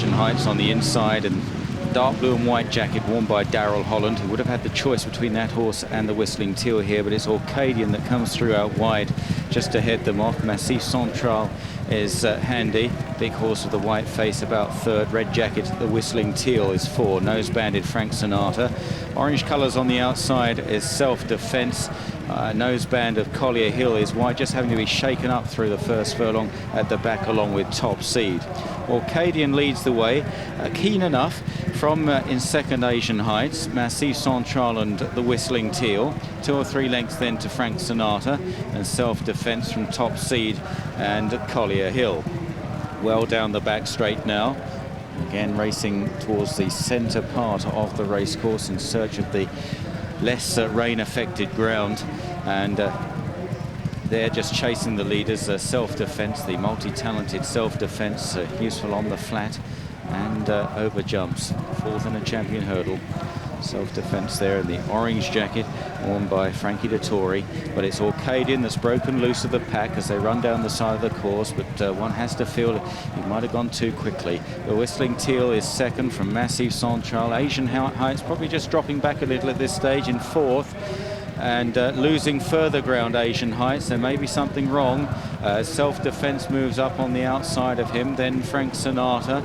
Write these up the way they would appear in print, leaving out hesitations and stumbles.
Asian Heights on the inside, and dark blue and white jacket worn by Darrell Holland, who would have had the choice between that horse and the Whistling Teal here, but it's Orcadian that comes through out wide just to head them off. Massif Central is handy. Big horse with the white face about third. Red jacket, the Whistling Teal, is 4. Nose banded Frank Sinatra. Orange colours on the outside is Self Defence. Nose band of Collier Hill is wide, just having to be shaken up through the first furlong at the back along with Top Seed. Orcadian leads the way, keen enough from in second Asian Heights, Massif Central and the Whistling Teal. 2 or 3 lengths then to Frank Sinatra, and Self Defence from Top Seed and Collier Hill. Well down the back straight now. Again racing towards the centre part of the racecourse in search of the less rain-affected ground, and they're just chasing the leaders. Self Defence, the multi-talented Self Defence, useful on the flat and over jumps. 4th in a champion hurdle. Self Defence there in the orange jacket worn by Frankie Dettori, but it's Orcadian that's broken loose of the pack as they run down the side of the course, but one has to feel he might have gone too quickly. The Whistling Teal is second from Massif Central. Asian Heights probably just dropping back a little at this stage in 4th, and losing further ground. Asian Heights, there may be something wrong. Self Defence moves up on the outside of him, then Frank Sinatra,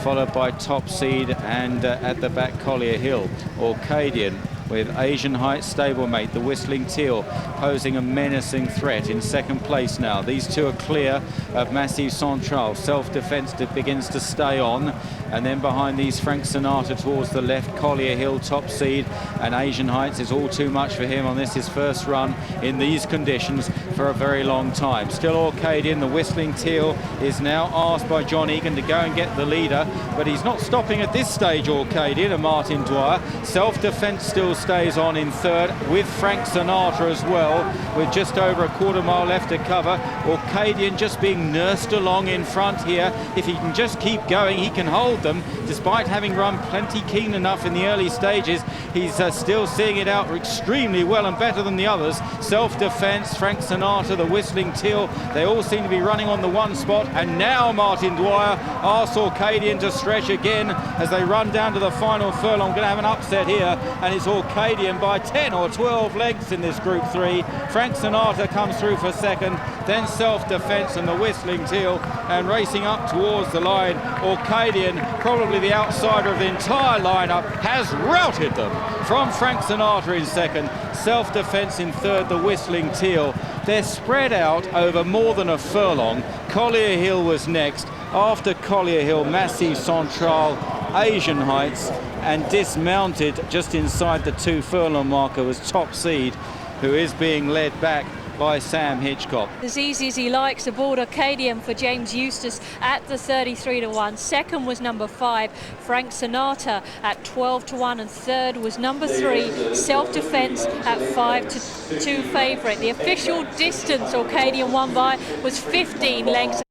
followed by Top Seed, and at the back Collier Hill. Orcadian with Asian Heights stablemate, the Whistling Teal, posing a menacing threat in second place now. These two are clear of Massif Central. Self Defence begins to stay on, and then behind these Frank Sinatra towards the left, Collier Hill, Top Seed, and Asian Heights is all too much for him on this, his first run in these conditions for a very long time. Still Orcadian. The Whistling Teal is now asked by John Egan to go and get the leader, but he's not stopping at this stage, Orcadian and Martin Dwyer. Self Defence still stays on in third with Frank Sinatra as well, with just over a quarter mile left to cover. Orcadian just being nursed along in front here. If he can just keep going, he can hold them, despite having run plenty keen enough in the early stages. He's still seeing it out extremely well and better than the others. Self Defence, Frank Sinatra, the Whistling Teal, they all seem to be running on the one spot, and now Martin Dwyer asks Orcadian to stretch again as they run down to the final furlong. Going to have an upset here, and it's Orcadian by 10 or 12 lengths in this Group 3. Frank Sinatra comes through for second, then Self Defence and the Whistling Teal, and racing up towards the line, Orcadian, probably the outsider of the entire lineup, has routed them from Frank Sinatra in second, Self Defence in third, the Whistling Teal. They're spread out over more than a furlong. Collier Hill was next. After Collier Hill, Massif Central, Asian Heights, and dismounted just inside the 2 furlong marker was Top Seed, who is being led back by Sam Hitchcock. As easy as he likes aboard Orcadian for James Eustace at the 33-1. Second was number 5, Frank Sinatra at 12-1, and third was number 3, Self Defence at 5-2 favourite. The official distance Orcadian won by was 15 lengths.